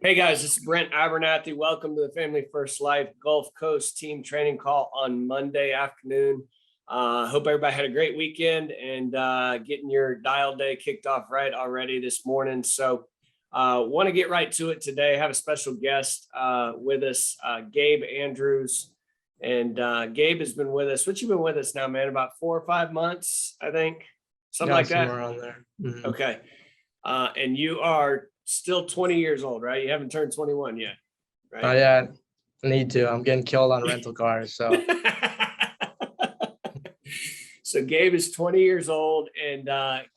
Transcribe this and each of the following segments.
Hey guys, this is Brent Abernathy. Welcome to the Family First Life Gulf Coast team training call on Monday afternoon. Hope everybody had a great weekend and getting your dial day kicked off right already this morning. So want to get right to it today. I have a special guest with us, Gabe Andrews. And Gabe has been with us. What you been with us now, man? About 4 or 5 months, I think. Something like that. Somewhere around there. Mm-hmm. Okay. And you are still 20 years old, right? You haven't turned 21 yet, right? Oh yeah, I need to. I'm getting killed on rental cars, so. So Gabe is 20 years old, and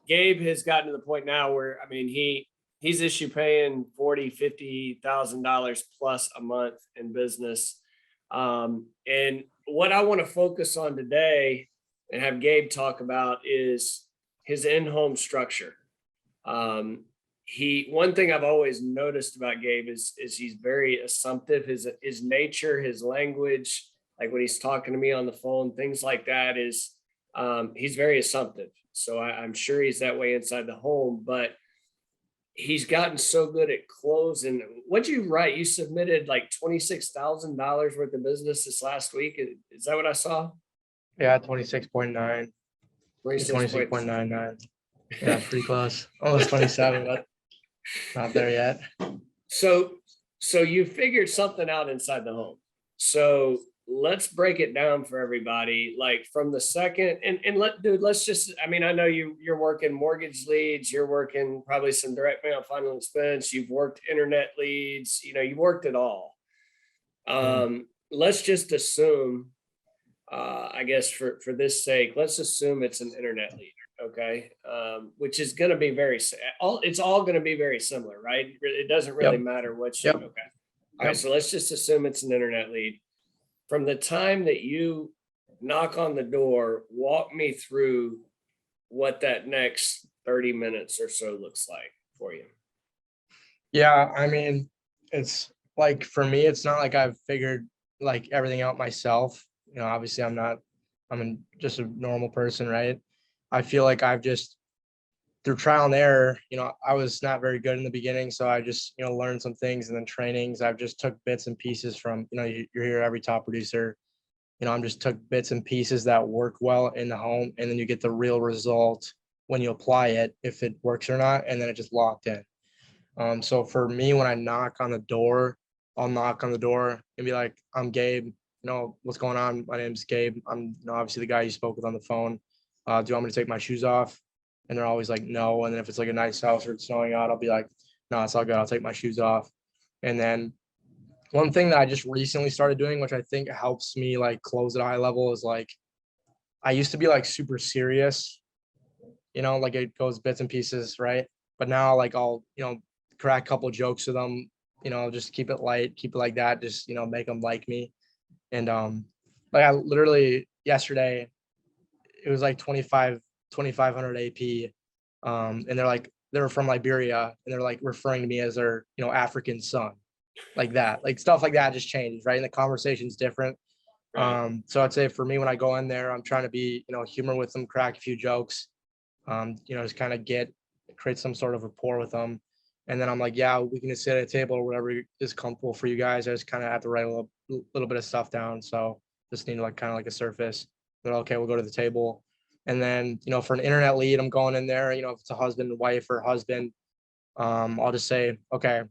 Gabe has gotten to the point now where, I mean, he's issue paying $40,000-$50,000 plus a month in business. And what I want to focus on today and have Gabe talk about is his in-home structure. One thing I've always noticed about Gabe is he's very assumptive. His nature, his language, like when he's talking to me on the phone, things like that is he's very assumptive. So I'm sure he's that way inside the home, but he's gotten so good at closing. What'd you write? You submitted like $26,000 worth of business this last week. Is that what I saw? Yeah, 26.9. 26.99. Yeah, pretty close. Almost 27, but not there yet. So you figured something out inside the home. So let's break it down for everybody. Like from the second, let's just, I mean, I know you're working mortgage leads, you're working probably some direct mail final expense, you've worked internet leads, you've worked it all. Let's just assume, I guess for this sake, let's assume it's an internet lead. Okay. Which is going to be it's all going to be very similar, right? It doesn't really matter what okay. All right. So let's just assume it's an internet lead. From the time that you knock on the door, walk me through what that next 30 minutes or so looks like for you. Yeah. I mean, it's like, for me, it's not like I've figured like everything out myself. Obviously I'm just a normal person, right? I feel like I've just, through trial and error, I was not very good in the beginning. So I just, learned some things, and then trainings. I've just took bits and pieces from, you're here, every top producer, I'm just took bits and pieces that work well in the home. And then you get the real result when you apply it, if it works or not. And then it just locked in. So for me, when I knock on the door, I'll knock on the door and be like, I'm Gabe. What's going on? My name's Gabe. I'm obviously the guy you spoke with on the phone. Do you want me to take my shoes off? And they're always like, no. And then if it's like a nice house or it's snowing out, I'll be like, no, it's all good. I'll take my shoes off. And then one thing that I just recently started doing, which I think helps me like close at a high level, is like, I used to be like super serious, like it goes bits and pieces, right? But now like I'll, crack a couple jokes with them, just keep it light, keep it like that, just, make them like me. And like I literally yesterday, it was like 2,500 AP. And they're from Liberia, and they're like referring to me as their, African son, like that, like stuff like that just changes, right? And the conversation's different. Right. So I'd say for me, when I go in there, I'm trying to be, humor with them, crack a few jokes, just kind of create some sort of rapport with them. And then I'm like, yeah, we can just sit at a table or whatever is comfortable for you guys. I just kind of have to write a little bit of stuff down. So just need like kind of like a surface. They're okay, we'll go to the table. And then, for an internet lead, I'm going in there, if it's a husband and wife or husband, I'll just say, okay,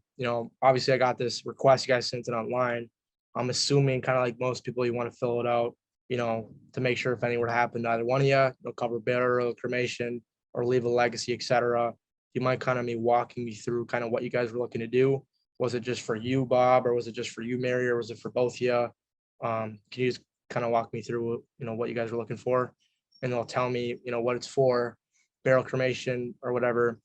obviously I got this request, you guys sent it online. I'm assuming, kind of like most people, you want to fill it out, to make sure if anything were to happen to either one of you, cover burial, cremation, or leave a legacy, etc. You might kind of me walking me through kind of what you guys were looking to do. Was it just for you, Bob, or was it just for you, Mary, or was it for both of you? Can you just kind of walk me through, what you guys were looking for? And they'll tell me, what it's for, burial, cremation, or whatever.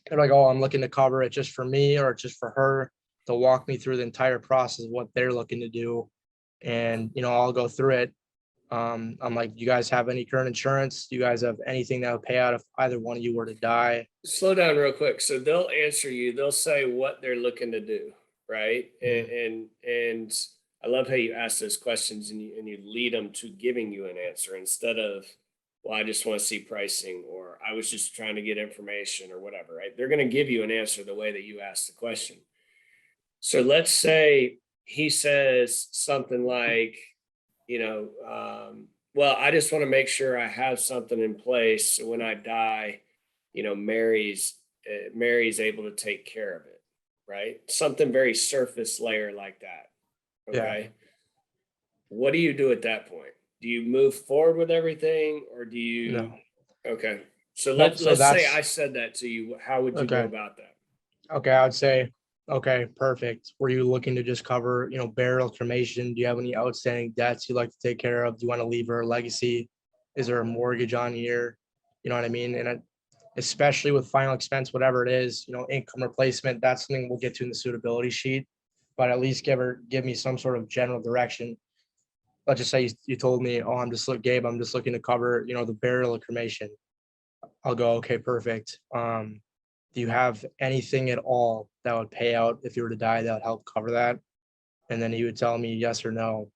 They're like, oh, I'm looking to cover it just for me or just for her. They'll walk me through the entire process of what they're looking to do. And, I'll go through it. I'm like, do you guys have any current insurance? Do you guys have anything that would pay out if either one of you were to die? Slow down real quick. So they'll answer you. They'll say what they're looking to do, right? Mm-hmm. And I love how you ask those questions and you lead them to giving you an answer instead of, well, I just want to see pricing, or I was just trying to get information or whatever, right? They're going to give you an answer the way that you asked the question. So let's say he says something like, well, I just want to make sure I have something in place so when I die, Mary's able to take care of it, right? Something very surface layer like that. Yeah. Okay. What do you do at that point? Do you move forward with everything, or do you? No. Okay. So Nope. So let's say I that's said that to you. How would you go okay. about that? Okay. I would say, okay, perfect. Were you looking to just cover, burial, cremation? Do you have any outstanding debts you'd like to take care of? Do you want to leave her a legacy? Is there a mortgage on here? You know what I mean? And especially with final expense, whatever it is, income replacement, that's something we'll get to in the suitability sheet. But at least give me some sort of general direction. Let's just say you told me, oh, Gabe, I'm just looking to cover, the burial or cremation. I'll go, okay, perfect. Do you have anything at all that would pay out if you were to die that would help cover that? And then he would tell me yes or no.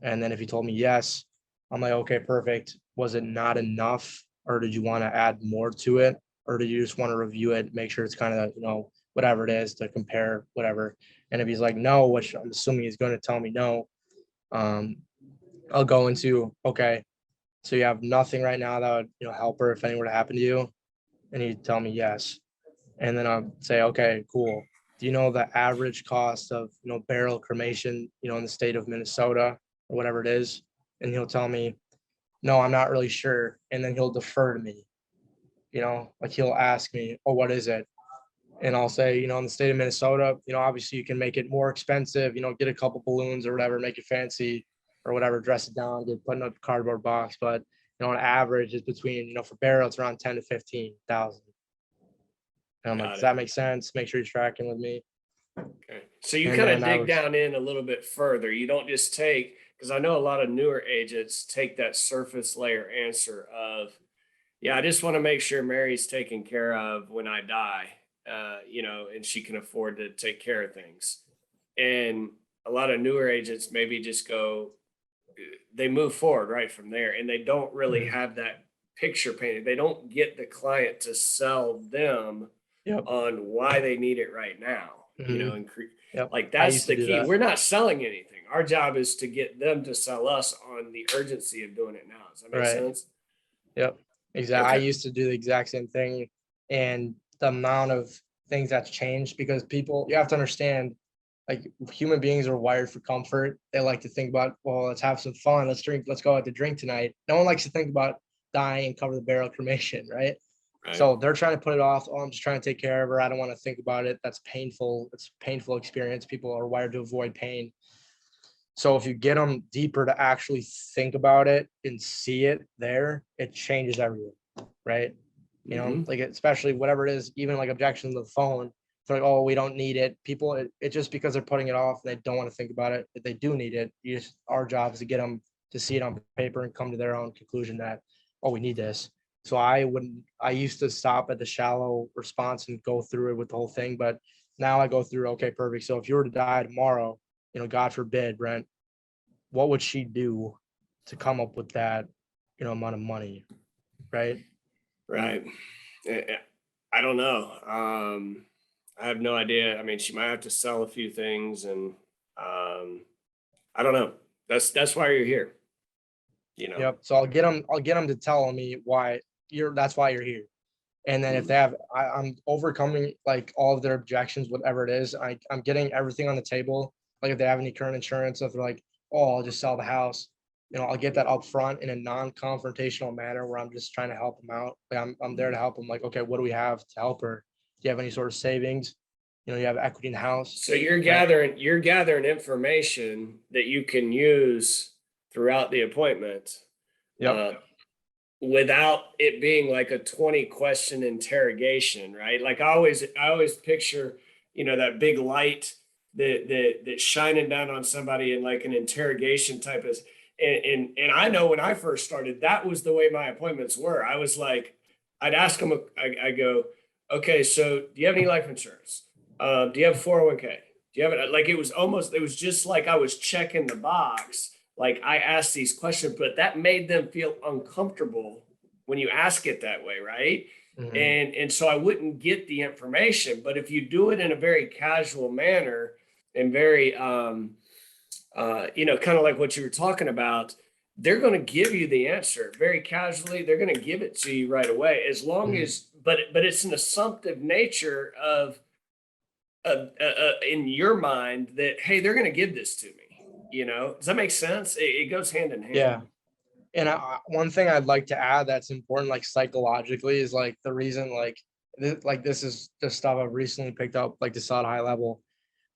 And then if he told me yes, I'm like, okay, perfect. Was it not enough? Or did you want to add more to it? Or did you just want to review it, make sure it's kind of, whatever it is to compare, whatever. And if he's like, no, which I'm assuming he's going to tell me no, um, I'll go into, okay, so you have nothing right now that would, help her if anything were to happen to you. And he'd tell me yes. And then I'll say, okay, cool. Do you know the average cost of, burial cremation, in the state of Minnesota or whatever it is? And he'll tell me, no, I'm not really sure. And then he'll defer to me, like he'll ask me, oh, what is it? And I'll say, in the state of Minnesota, obviously you can make it more expensive, get a couple balloons or whatever, make it fancy or whatever, dress it down, get put in a cardboard box. But, on average, it's between, for burial, it's around 10 to 15,000. And I'm like, Got does it. that make sense? Make sure you're tracking with me. Okay. So you And kind of then I dig was, down in a little bit further. You don't just take, because I know a lot of newer agents take that surface layer answer of, yeah, I just want to make sure Mary's taken care of when I die, and she can afford to take care of things. And a lot of newer agents maybe just go, they move forward right from there, and they don't really Mhm. have that picture painted. They don't get the client to sell them Yep. on why they need it right now, Mhm. and Yep. like I that's used to the do key. that. We're not selling anything. Our job is to get them to sell us on the urgency of doing it now. Does that make Right. sense? Yep. Exactly. I Okay. used to do the exact same thing. And the amount of things that's changed because you have to understand, like human beings are wired for comfort. They like to think about, well, let's have some fun. Let's go out to drink tonight. No one likes to think about dying and cover the barrel cremation, right? Right. So they're trying to put it off. Oh, I'm just trying to take care of her. I don't want to think about it. That's painful. It's a painful experience. People are wired to avoid pain. So if you get them deeper to actually think about it and see it there, it changes everything, right? Mm-hmm. Like especially whatever it is, even like objections to the phone. They're like, oh, we don't need it. People, it's just because they're putting it off and they don't want to think about it. If they do need it, our job is to get them to see it on paper and come to their own conclusion that, oh, we need this. So I used to stop at the shallow response and go through it with the whole thing. But now I go through, okay, perfect. So if you were to die tomorrow, God forbid, Brent, what would she do to come up with that, amount of money, right? Right. I don't know. I have no idea. I mean, she might have to sell a few things, and I don't know. That's why you're here. You know. Yep. So I'll get them to tell me why that's why you're here. And then if Mm. they have, I'm overcoming like all of their objections, whatever it is. I'm getting everything on the table. Like if they have any current insurance, if they're like, oh, I'll just sell the house, I'll get that up front in a non-confrontational manner where I'm just trying to help them out. Like I'm there to help them. Like, okay, what do we have to help her? Do you have any sort of savings? You have equity in the house, So you're right? gathering information that you can use throughout the appointment, Yep. uh, without it being like a 20 question interrogation, right? Like I always picture, that big light that's shining down on somebody in like an interrogation type of, and I know when I first started, that was the way my appointments were. I was like, I'd ask them, I go, okay, so do you have any life insurance? Do you have 401k? Do you have it? Like it was just like I was checking the box. Like I asked these questions, but that made them feel uncomfortable when you ask it that way, right? Mm-hmm. And so I wouldn't get the information. But if you do it in a very casual manner, and very, kind of like what you were talking about. They're going to give you the answer very casually. They're going to give it to you right away, as long as, but it's an assumptive nature of, in your mind that, hey, they're going to give this to me. Does that make sense? It goes hand in hand. Yeah. And one thing I'd like to add that's important, like psychologically, is like the reason, this is just stuff I've recently picked up, like this at a high level.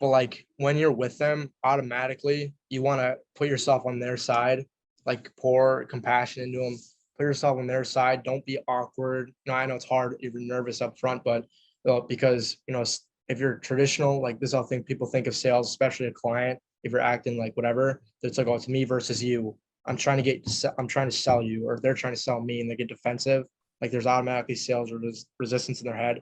But like when you're with them, automatically you want to put yourself on their side, like pour compassion into them, put yourself on their side. Don't be awkward. I know it's hard if you're nervous up front, but because if you're traditional, like this, I think people think of sales, especially a client. If you're acting like whatever, it's like, oh, it's me versus you. I'm trying to sell you, or they're trying to sell me, and they get defensive. Like there's automatically sales resistance in their head.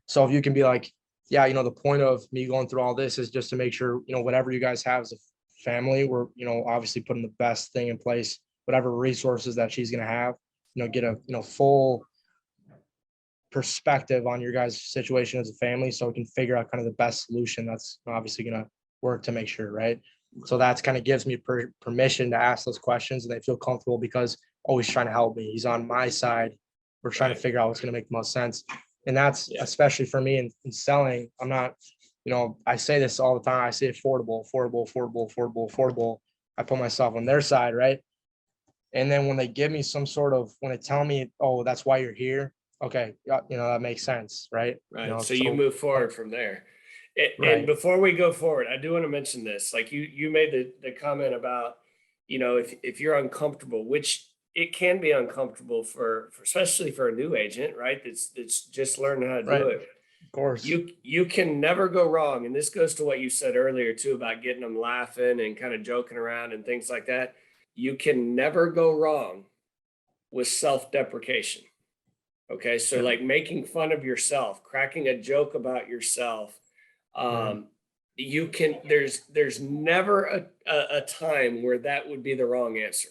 So if you can be like, yeah, the point of me going through all this is just to make sure, whatever you guys have as a family, we're, obviously putting the best thing in place, whatever resources that she's going to have, get a, full perspective on your guys' situation as a family, so we can figure out kind of the best solution that's obviously going to work to make sure, right? So that's kind of gives me permission to ask those questions, and they feel comfortable because he's trying to help me. He's on my side. We're trying to figure out what's going to make the most sense. And that's especially for me in selling. I'm not, I say this all the time. I say affordable. I put myself on their side, right? And then when they give me when they tell me, oh, that's why you're here. Okay. That makes sense. Right. Right. So you move forward from there. Right. And before we go forward, I do want to mention this. Like you made the comment about, if you're uncomfortable, which it can be uncomfortable for especially for a new agent, right? That's just learning how to do it. Of course. You can never go wrong. And this goes to what you said earlier too, about getting them laughing and kind of joking around and things like that. You can never go wrong with self-deprecation. Okay. So like making fun of yourself, cracking a joke about yourself. There's never a time where that would be the wrong answer.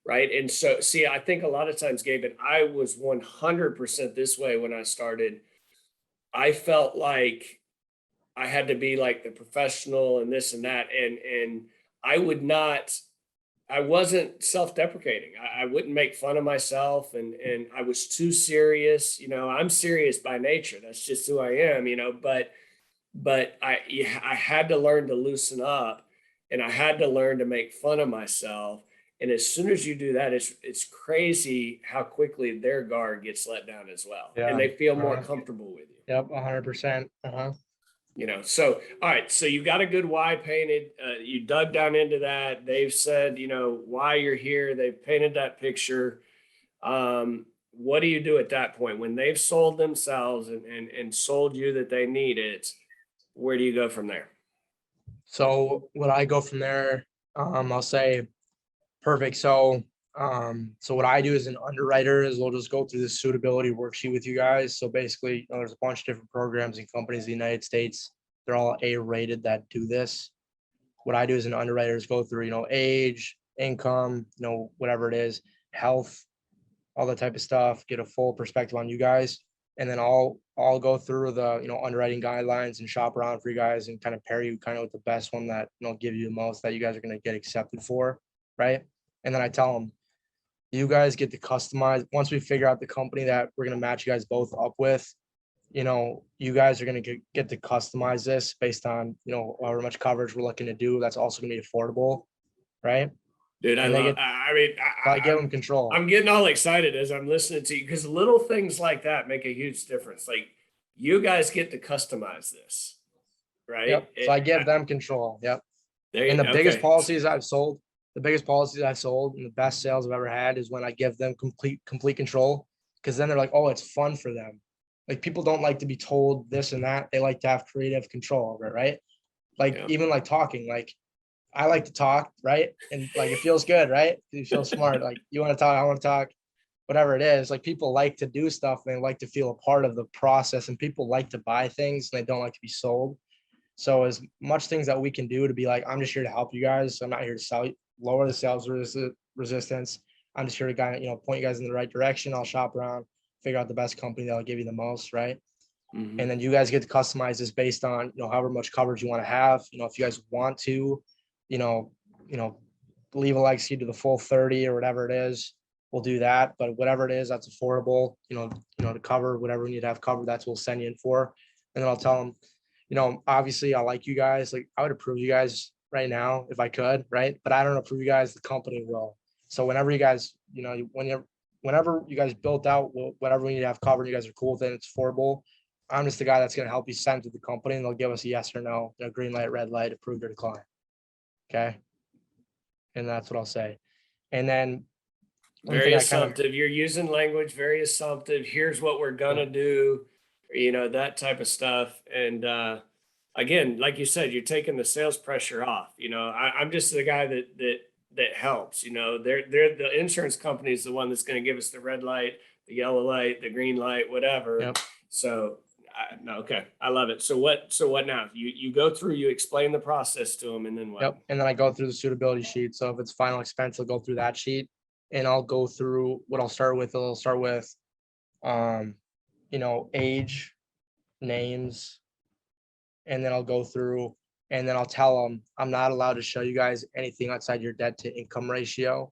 Right. And so, see, I think a lot of times, Gabe, and I was 100% this way when I started. I felt like I had to be like the professional and this and that. And I wasn't self-deprecating. I wouldn't make fun of myself, and I was too serious. I'm serious by nature. That's just who I am, but I had to learn to loosen up, and I had to learn to make fun of myself. And as soon as you do that, it's crazy how quickly their guard gets let down as well. Yeah. And they feel more comfortable with you. Yep. 100%. So, all right. So you got a good why painted, you dug down into that. They've said, why you're here. They've painted that picture. What do you do at that point when they've sold themselves and sold you that they need it? Where do you go from there? So when I go from there, I'll say, perfect. So what I do as an underwriter is we'll just go through the suitability worksheet with you guys. So basically, there's a bunch of different programs and companies in the United States. They're all A-rated that do this. What I do as an underwriter is go through, age, income, whatever it is, health, all that type of stuff, get a full perspective on you guys. And then I'll go through the, underwriting guidelines and shop around for you guys and kind of pair you kind of with the best one that, give you the most that you guys are going to get accepted for. Right. And then I tell them, you guys get to customize. Once we figure out the company that we're going to match you guys both up with, you guys are going to get to customize this based on, however much coverage we're looking to do. That's also going to be affordable. Right. Dude, I give them control. I'm getting all excited as I'm listening to you, because little things like that make a huge difference. Like, you guys get to customize this, right? Yep. So I give them control. Yep. And the biggest policies I've sold, and the best sales I've ever had is when I give them complete control, because then they're like, oh, it's fun for them. Like, people don't like to be told this and that. They like to have creative control over it, right? Like, even like talking, like, I like to talk, right? And like, it feels good, right? You feel smart. Like, you want to talk, I want to talk, whatever it is. Like, people like to do stuff and they like to feel a part of the process, and people like to buy things and they don't like to be sold. So as much things that we can do to be like, I'm just here to help you guys. I'm not here to sell you, lower the sales resistance. I'm just here to point you guys in the right direction. I'll shop around, figure out the best company that'll give you the most, right? Mhm. And then you guys get to customize this based on, however much coverage you want to have. If you guys want to, you know, you know, leave a legacy to the full 30 or whatever it is, we'll do that. But whatever it is, that's affordable, to cover whatever we need to have covered, that's what we'll send you in for. And then I'll tell them, obviously I like you guys, like I would approve you guys right now if I could, right? But I don't approve you guys, the company will. So whenever you guys, whenever you guys built out whatever we need to have covered, you guys are cool with it, it's affordable. I'm just the guy that's going to help you send to the company, and they'll give us a yes or no, green light, red light, approved or decline. Okay. And that's what I'll say. And then one Very thing I kind of, assumptive. You're using language, very assumptive. Here's what we're gonna do, that type of stuff. And again, like you said, you're taking the sales pressure off. I'm just the guy that helps. They're the insurance company is the one that's going to give us the red light, the yellow light, the green light, whatever. yep. So no, okay, I love it. So what now? You go through, you explain the process to them, and then what? Yep. And then I go through the suitability sheet. So if it's final expense, I'll go through that sheet, and I'll go through what I'll start with. I'll start with, age, names, and then I'll go through, and then I'll tell them I'm not allowed to show you guys anything outside your debt to income ratio.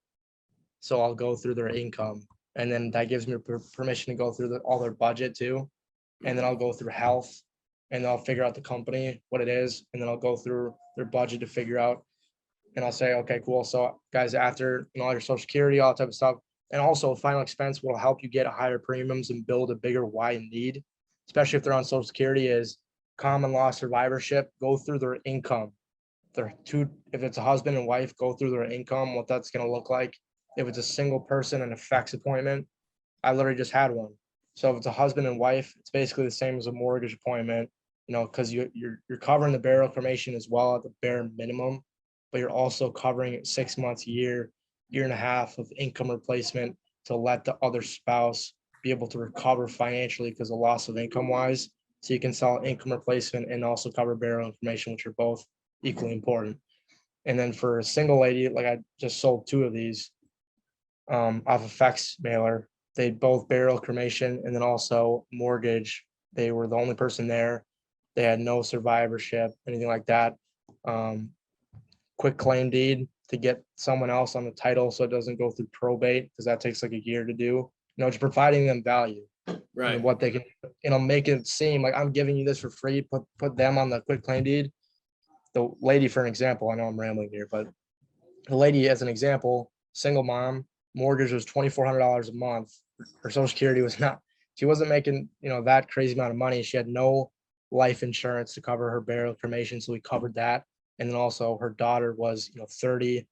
So I'll go through their income, and then that gives me permission to go through all their budget too. And then I'll go through health, and I'll figure out the company, what it is, and then I'll go through their budget to figure out. And I'll say, okay, cool. So guys, after all your social security, all that type of stuff, and also final expense will help you get higher premiums and build a bigger why and need, especially if they're on social security, is common law survivorship. Go through their income. If it's a husband and wife, go through their income, what that's going to look like. If it's a single person and a fax appointment, I literally just had one. So if it's a husband and wife, it's basically the same as a mortgage appointment, because you're covering the burial cremation as well at the bare minimum, but you're also covering 6 months, year and a half of income replacement to let the other spouse be able to recover financially because of loss of income wise. So you can sell income replacement and also cover burial information, which are both equally important. And then for a single lady, like I just sold 2 of these off a fax mailer. They both burial cremation and then also mortgage. They were the only person there. They had no survivorship, anything like that. Quick claim deed to get someone else on the title so it doesn't go through probate, because that takes like a year to do. Just providing them value. Right. And what they can, make it seem like I'm giving you this for free. Put them on the quick claim deed. The lady, for an example, I know I'm rambling here, but the lady, as an example, single mom, mortgage was $2,400 a month. Her social security was not, she wasn't making, that crazy amount of money. She had no life insurance to cover her burial cremation. So we covered that. And then also her daughter was, 30,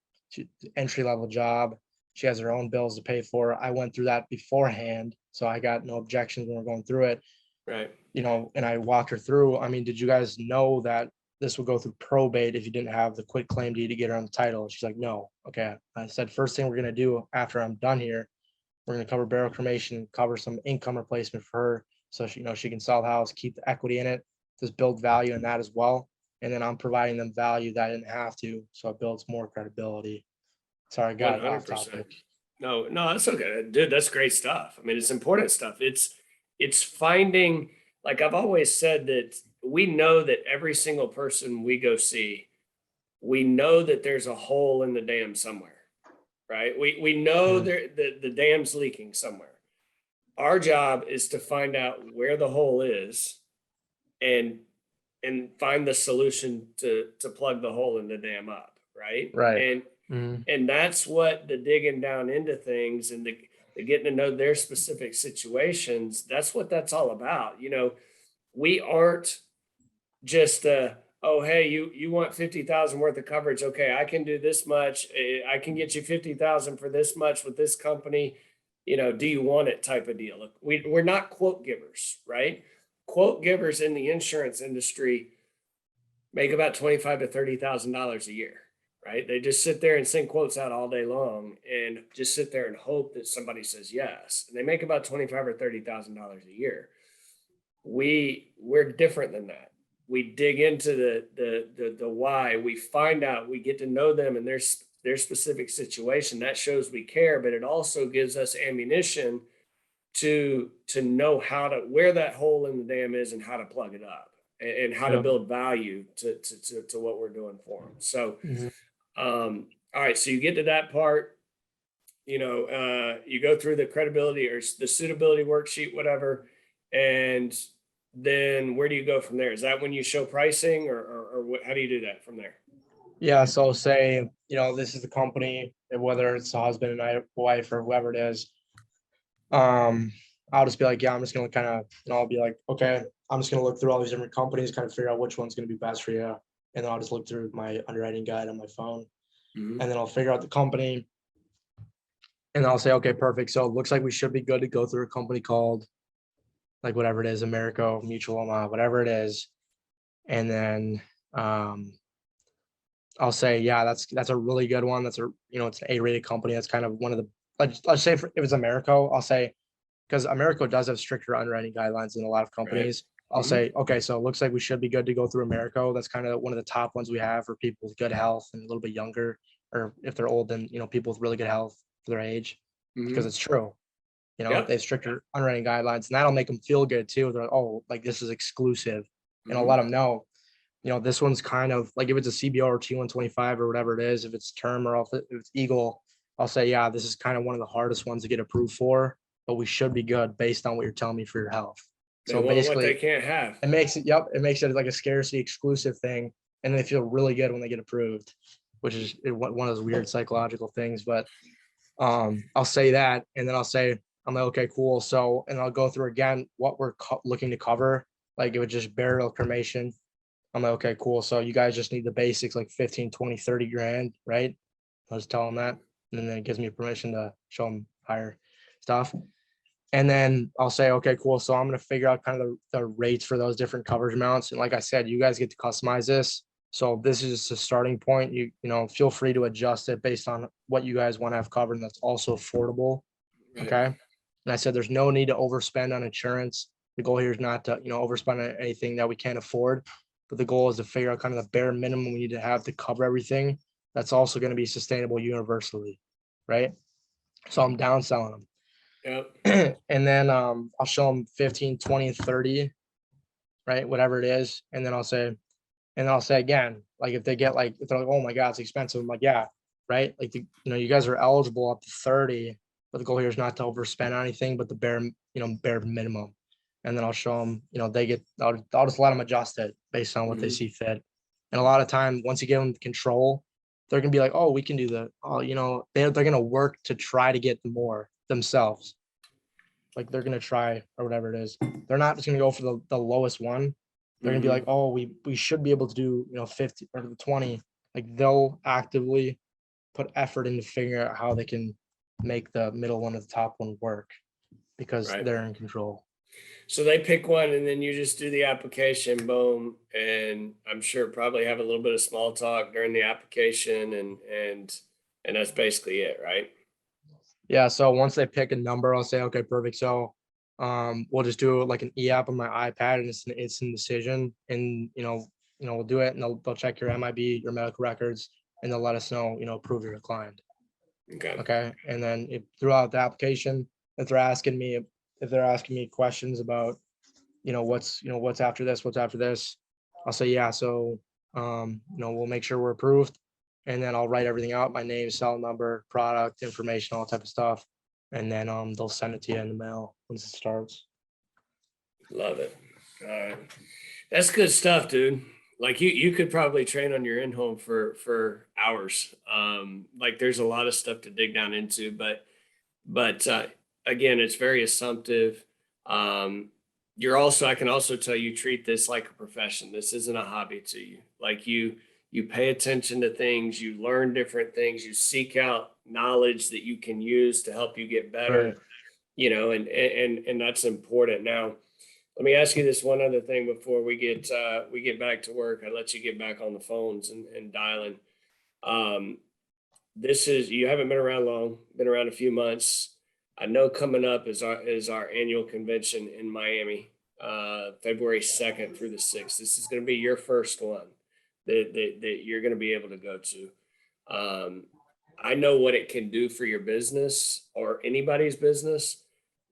entry level job. She has her own bills to pay for. I went through that beforehand. So I got no objections when we're going through it. Right. And I walked her through. I mean, did you guys know that this would go through probate if you didn't have the quick claim deed to get her on the title? And she's like, no. Okay. I said, first thing we're going to do after I'm done here, we're going to cover burial cremation, cover some income replacement for her. So she, she can sell the house, keep the equity in it, just build value in that as well. And then I'm providing them value that I didn't have to. So it builds more credibility. Sorry, I got off 100%. topic. No, that's okay, dude. That's great stuff. I mean, it's important stuff. It's finding, like I've always said, that we know that every single person we go see, we know that there's a hole in the dam somewhere, right? We know the dam's leaking somewhere. Our job is to find out where the hole is and find the solution to plug the hole in the dam up, right? Right. And that's what the digging down into things and the getting to know their specific situations, that's what that's all about. We aren't just oh, hey, you want 50,000 worth of coverage. Okay, I can do this much. I can get you 50,000 for this much with this company. Do you want it type of deal? Look, we're not quote givers, right? Quote givers in the insurance industry make about $25,000 to $30,000 a year, right? They just sit there and send quotes out all day long and just sit there and hope that somebody says yes. And they make about $25,000 or $30,000 a year. We're different than that. We dig into the why. We find out. We get to know them and their specific situation. That shows we care, but it also gives us ammunition to know where that hole in the dam is and how to plug it up and how to Yeah. build value to what we're doing for them. So, Mhm. all right, so you get to that part, you go through the credibility or the suitability worksheet, whatever, and then where do you go from there? Is that when you show pricing, or what, how do you do that from there? Yeah. So say, this is the company, and whether it's the husband and wife or whoever it is, um, I'll just be like, yeah, I'm just gonna kind of, I'll be like, okay, I'm just gonna look through all these different companies, kind of figure out which one's gonna be best for you. And then I'll just look through my underwriting guide on my phone, Mhm. and then I'll figure out the company, and I'll say, okay, perfect. So it looks like we should be good to go through a company called, like, whatever it is, Americo Mutual, whatever it is. And then I'll say, yeah, that's a really good one. That's it's an A-rated company. That's kind of one of the, let's say if it's Americo, I'll say, because Americo does have stricter underwriting guidelines than a lot of Right. companies. I'll Mhm. say, okay, so it looks like we should be good to go through Americo. That's kind of one of the top ones we have for people with good health and a little bit younger, or if they're old, then people with really good health for their age, because Mhm. it's true. They Yep. have stricter underwriting guidelines, and that'll make them feel good too. They're like, oh, like this is exclusive, and I'll let Mhm. them know. This one's kind of like if it's a CBO or T125 or whatever it is, if it's term or if it's Eagle, I'll say, yeah, this is kind of one of the hardest ones to get approved for, but we should be good based on what you're telling me for your health. They So want what they basically, can't have. it makes it like a scarcity exclusive thing, and they feel really good when they get approved, which is one of those weird psychological things. But I'll say that, and then I'm like, okay, cool. So, and I'll go through again what we're looking to cover. Like it would just burial cremation. I'm like, okay, cool. So you guys just need the basics, like 15, 20, 30 grand, right? I'll just tell them that. And then it gives me permission to show them higher stuff. And then I'll say, okay, cool. So I'm going to figure out kind of the rates for those different coverage amounts. And like I said, you guys get to customize this. So this is just a starting point. Feel free to adjust it based on what you guys want to have covered. And that's also affordable. Right. Okay. And I said, there's no need to overspend on insurance. The goal here is not to, overspend on anything that we can't afford. But the goal is to figure out kind of the bare minimum we need to have to cover everything. That's also going to be sustainable universally. Right. So I'm downselling them. Yep. And then I'll show them 15, 20, and 30, right? Whatever it is. And then I'll say again, like if they get if they're like, oh my God, it's expensive. I'm like, yeah, right. Like, you guys are eligible up to 30, but the goal here is not to overspend on anything, but the bare minimum. And then I'll show them, I'll just let them adjust it based on what they Mhm. see fit. And a lot of time, once you give them control, they're going to be like, oh, we can do that. Oh, they're going to work to try to get more themselves. Like they're gonna try or whatever it is. They're not just gonna go for the lowest one. They're gonna be like, Mhm. oh, we should be able to do 50 or the 20. Like they'll actively put effort into figuring out how they can make the middle one or the top one work because Right. they're in control. So they pick one and then you just do the application, boom. And I'm sure probably have a little bit of small talk during the application and that's basically it, right? Yeah. So once they pick a number, I'll say, okay, perfect. So we'll just do like an e-app on my iPad and it's an instant decision. And we'll do it and they'll check your MIB, your medical records, and they'll let us know, approve you're declined. Okay. Okay. And then throughout the application, if they're asking me questions about, what's after this, I'll say, yeah. So, we'll make sure we're approved. And then I'll write everything out, my name, cell number, product information, all type of stuff. And then they'll send it to you in the mail once it starts. Love it. All right. That's good stuff, dude. Like you could probably train on your in-home for hours. Like there's a lot of stuff to dig down into, but again, it's very assumptive. Um, I can also tell you treat this like a profession. This isn't a hobby to you. Like you pay attention to things, you learn different things, you seek out knowledge that you can use to help you get Right. better, and that's important. Now, let me ask you this one other thing before we get back to work. I let you get back on the phones and dialing. Um, this is you haven't been around long, been around a few months. I know coming up is our annual convention in Miami, February 2nd through the 6th. This is going to be your first one that you're going to be able to go to. Um, I know what it can do for your business or anybody's business.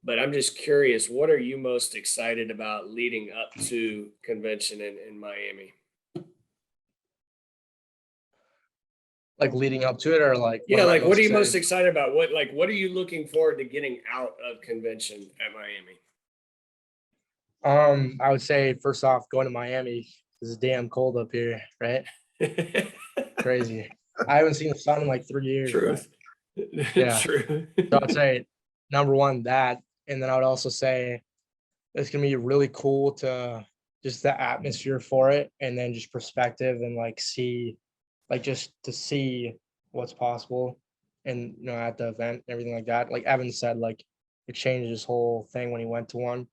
but I'm just curious, what are you most excited about leading up to convention in Miami? Like leading up to it, or like what Yeah, am I like what most are you most excited? excited about? What are you looking forward to getting out of convention at Miami? I would say first off, going to Miami. It's damn cold up here, right? Crazy. I haven't seen the sun in like 3 years, bro. Truth. Yeah. True. So I'd say number one, that. And then I would also say it's gonna be really cool to just the atmosphere for it, and then just perspective and like see, like just to see what's possible and at the event, everything like that. Like Evan said, like it changed his whole thing when he went to one.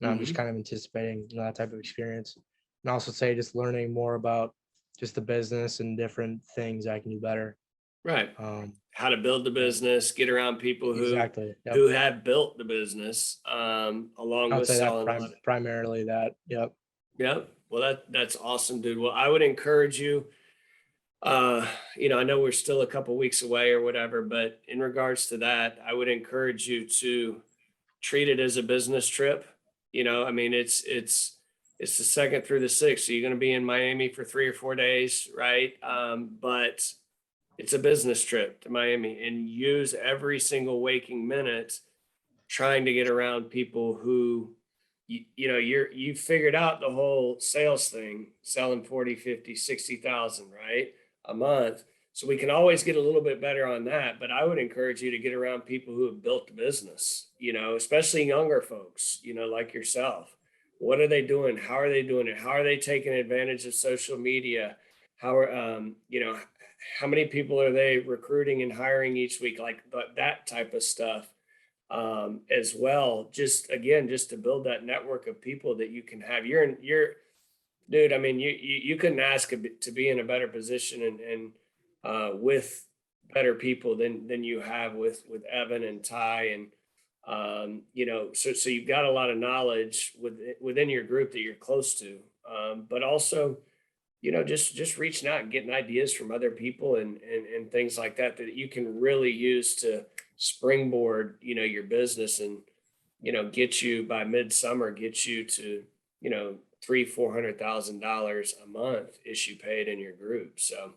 And I'm just Mhm. kind of anticipating, that type of experience. And also say just learning more about just the business and different things I can do better. Right. Um, How to build the yeah, business, get around people exactly. Yep. who have built the business, along I would with say that selling a lot of. primarily that. Yep. Yeah. Well, that's awesome, dude. Well, I would encourage you. I know we're still a couple weeks away or whatever, but in regards to that, I would encourage you to treat it as a business trip. I mean, it's the second through the sixth. So you're going to be in Miami for 3 or 4 days, right? But it's a business trip to Miami, and use every single waking minute trying to get around people who you figured out the whole sales thing, selling 40, 50, 60,000, right, a month. So we can always get a little bit better on that, but I would encourage you to get around people who have built the business, especially younger folks, like yourself. What are they doing? How are they doing it? How are they taking advantage of social media? How are how many people are they recruiting and hiring each week, like that type of stuff, as well. Just again, just to build that network of people that you can have. You're dude. I mean, you couldn't ask to be in a better position and with better people than you have with Evan and Ty, and so you've got a lot of knowledge within your group that you're close to, but also just reaching out and getting ideas from other people and things like that you can really use to springboard, your business, and, get you by midsummer, get you to, $300,000-400,000 a month issue paid in your group. So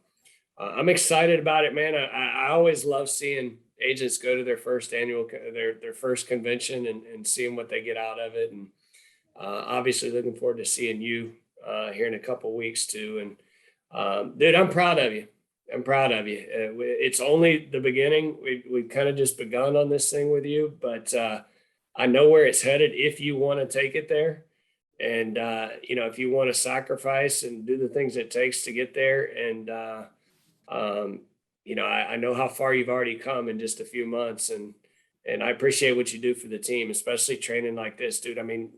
I'm excited about it, man. I always love seeing agents go to their first their first convention and seeing what they get out of it. And obviously looking forward to seeing you here in a couple weeks too. And dude, I'm proud of you. I'm proud of you. It's only the beginning. We've kind of just begun on this thing with you, but I know where it's headed if you want to take it there. And if you want to sacrifice and do the things it takes to get there, and um, I know how far you've already come in just a few months, and I appreciate what you do for the team, especially training like this, dude. I mean,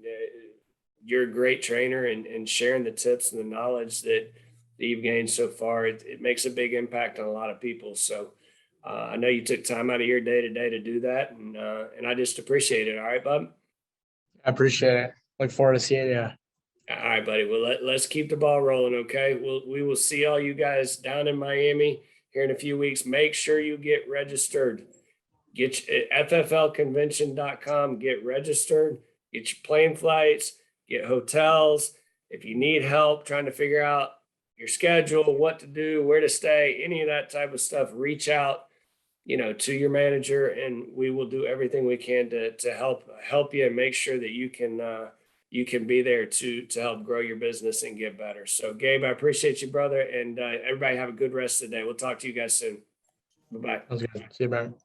you're a great trainer, and sharing the tips and the knowledge that you've gained so far, it makes a big impact on a lot of people. So I know you took time out of your day to day to do that, and I just appreciate it. All right, bub. I appreciate it. Look forward to seeing you. All right, buddy. Well, let's keep the ball rolling, okay? We will see all you guys down in Miami here in a few weeks. Make sure you get registered. Get at fflconvention.com, get registered, get your plane flights, get hotels. If you need help trying to figure out your schedule, what to do, where to stay, any of that type of stuff, reach out, to your manager, and we will do everything we can to help you and make sure that you can be there to help grow your business and get better. So, Gabe, I appreciate you, brother, and everybody have a good rest of the day. We'll talk to you guys soon. Bye bye. Sounds good. See you, Brian.